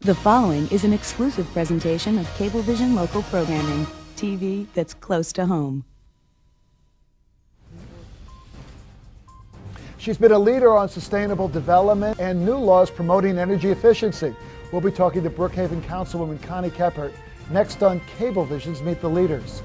The following is an exclusive presentation of Cablevision local programming, TV that's close to home. She's been a leader on sustainable development and new laws promoting energy efficiency. We'll be talking to Brookhaven Councilwoman Connie Kepert next on Cablevision's Meet the Leaders.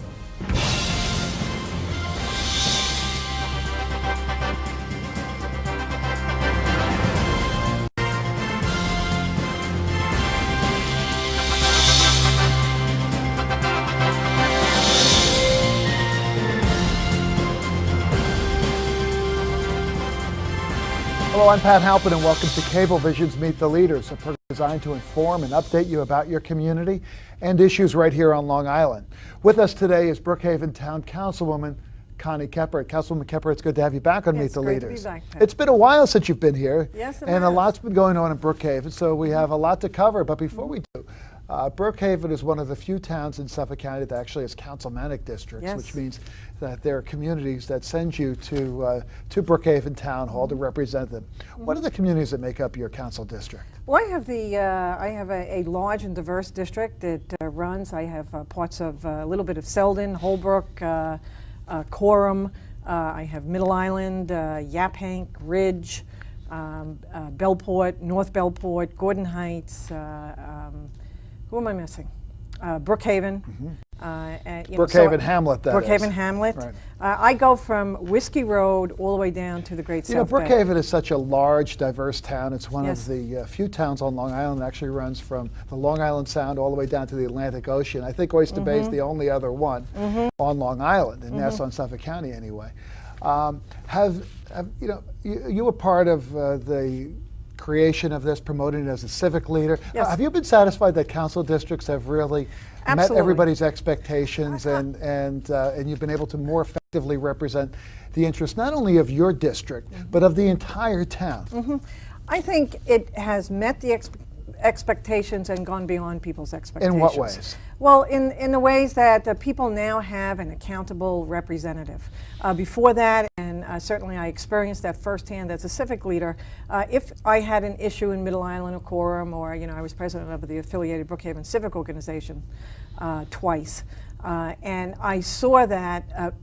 Hello, I'm Pat Halpin and welcome to Cablevision's Meet the Leaders, a program designed to inform and update you about your community and issues right here on Long Island. With us today is Brookhaven Town Councilwoman Connie Kepert. Councilwoman Kepert, it's good to have you back on Meet the Leaders. To be back, Pat. It's been a while since you've been here. Yes, it and has. a lot's been going on in Brookhaven, so we have a lot to cover. But before we do, Brookhaven is one of the few towns in Suffolk County that actually has councilmanic districts, Yes. which means that there are communities that send you to Brookhaven Town Hall to represent them. What are the communities that make up your council district? Well, I have a large and diverse district that runs. I have parts of a little bit of Selden, Holbrook, Coram. I have Middle Island, Yaphank, Ridge, Bellport, North Bellport, Gordon Heights. Who am I missing? Brookhaven. Brookhaven Hamlet, that is. Brookhaven Hamlet. Right. I go from Whiskey Road all the way down to the Great You know, South Bay. Brookhaven is such a large, diverse town. It's one Yes. of the few towns on Long Island that actually runs from the Long Island Sound all the way down to the Atlantic Ocean. I think Oyster Bay is the only other one on Long Island, in Nassau and Suffolk County anyway. You were part of the creation of this, promoting it as a civic leader. Yes. Have you been satisfied that council districts have really met Absolutely. everybody's expectations and you've been able to more effectively represent the interests not only of your district, but of the entire town? I think it has met the expectations and gone beyond people's expectations. In what ways? Well, in the ways that people now have an accountable representative. Before that, and certainly I experienced that firsthand as a civic leader, if I had an issue in Middle Island or Coram, or I was president of the affiliated Brookhaven Civic Organization twice, and I saw that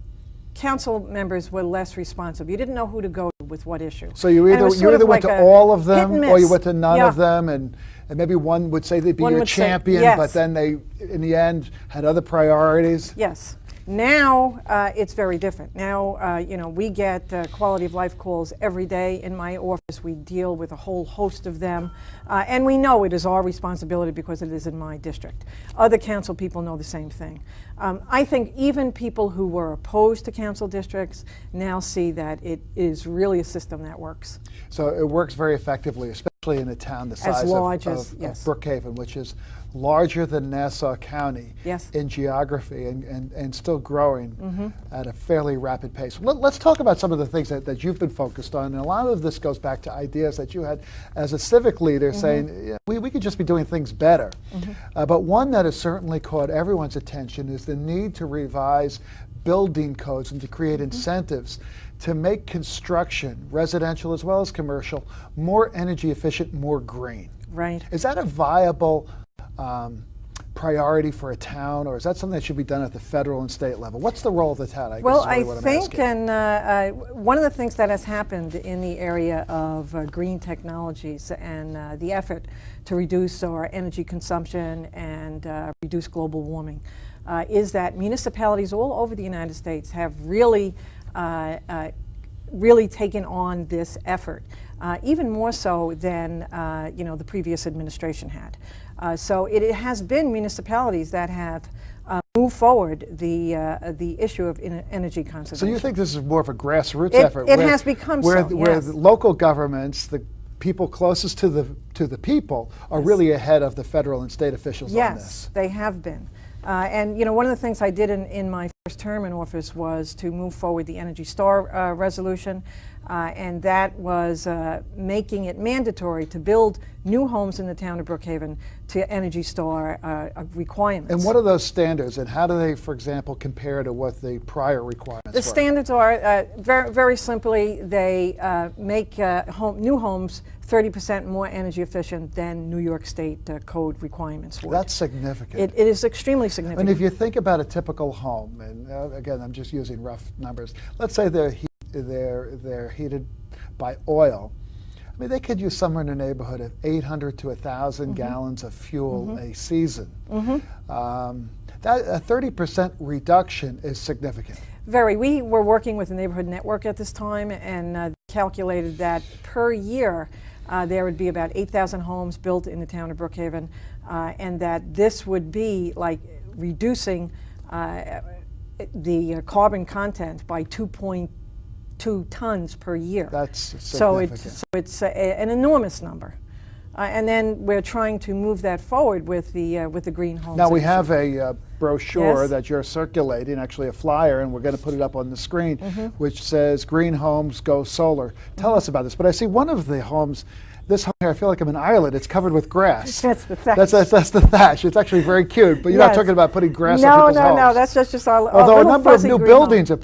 council members were less responsive. You didn't know who to go to with what issue. So you And it was either sort of went like to a all of them, hit and or you miss. went to none Yeah. of them, and maybe one would say they'd be One your would say champion, yes. but then they, in the end, had other priorities. Yes. Now it's very different. Now, we get quality of life calls every day in my office. We deal with a whole host of them. And we know it is our responsibility because it is in my district. Other council people know the same thing. I think even people who were opposed to council districts now see that it is really a system that works. So it works very effectively, especially in a town the size large of as- yes. Brookhaven, which is larger than Nassau County Yes. in geography and still growing at a fairly rapid pace. Let's talk about some of the things that you've been focused on. And a lot of this goes back to ideas that you had as a civic leader saying, yeah, we could just be doing things better. But one that has certainly caught everyone's attention is the need to revise building codes and to create incentives to make construction, residential as well as commercial, more energy efficient, more green. Right. Is that a viable priority for a town, or is that something that should be done at the federal and state level? What's the role of the town? Well, is really I what I'm think, asking. and one of the things that has happened in the area of green technologies and the effort to reduce our energy consumption and reduce global warming is that municipalities all over the United States have really taken on this effort, even more so than the previous administration had. So it has been municipalities that have moved forward the issue of energy conservation. So you think this is more of a grassroots effort? It has become where, so, where yes. the local governments, the people closest to the people, are really ahead of the federal and state officials on this. Yes, they have been. And one of the things I did in my first term in office was to move forward the Energy Star resolution, and that was making it mandatory to build new homes in the town of Brookhaven to Energy Star requirements. And what are those standards, and how do they, for example, compare to what the prior requirements The were? standards are very simply they make new homes 30% more energy efficient than New York State code requirements would. That's significant. It is extremely significant. And if you think about a typical home, and again, I'm just using rough numbers. Let's say they're heated by oil. I mean, they could use somewhere in the neighborhood of 800 to 1,000 gallons of fuel a season. That a 30% reduction is significant. Very. We were working with the neighborhood network at this time, and calculated that per year there would be about 8,000 homes built in the town of Brookhaven, and that this would be like reducing the carbon content by 2.2 tons per year. That's significant. So it's an enormous number. And then we're trying to move that forward with the green homes. Now we have a brochure Yes. that you're circulating, actually a flyer, and we're going to put it up on the screen, which says "Green Homes Go Solar." Tell us about this. But I see one of the homes. This home here, I feel like I'm in Ireland. It's covered with grass. That's the thatch. That's the thatch. It's actually very cute. But you're not Yes. talking about putting grass No, on people's no, homes. no. That's just our Although a little number of fuzzy new green buildings home.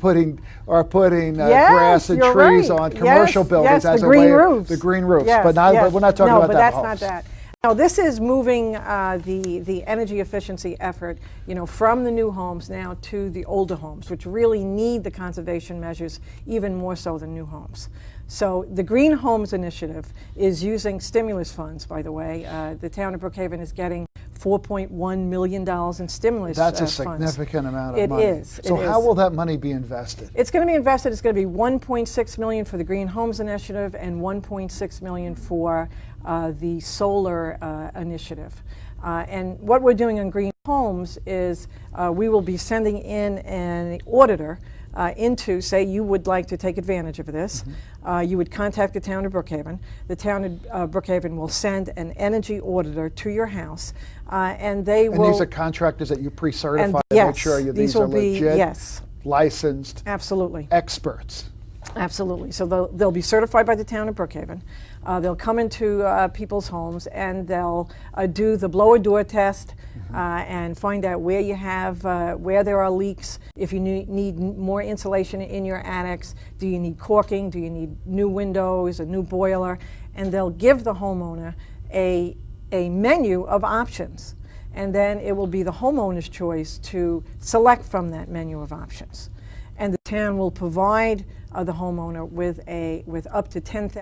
are putting Yes, grass and you're trees right. on commercial Yes, buildings yes, as the a green way of roofs. the green roofs. Yes, but yes. we're not talking no, about but that that's homes. not that. No, this is moving the energy efficiency effort, from the new homes now to the older homes, which really need the conservation measures even more so than new homes. So the Green Homes Initiative is using stimulus funds, by the way. The town of Brookhaven is getting $4.1 million in stimulus That's a funds. significant amount of It money. is, So it how is. will that money be invested? It's going to be invested. It's going to be $1.6 million for the Green Homes Initiative and $1.6 million for the solar initiative. And what we're doing on Green Homes is we will be sending in an auditor into, say you would like to take advantage of this, you would contact the town of Brookhaven. The town of Brookhaven will send an energy auditor to your house, and they will. And these are contractors that you pre-certify and to yes, make sure these these are will be legit, yes, licensed absolutely. experts. Absolutely. So they'll be certified by the town of Brookhaven. They'll come into people's homes and they'll do the blower door test and find out where you have, where there are leaks, if you need more insulation in your attics, do you need caulking, do you need new windows, a new boiler, and they'll give the homeowner a menu of options. And then it will be the homeowner's choice to select from that menu of options. And the town will provide the homeowner with up to $10,000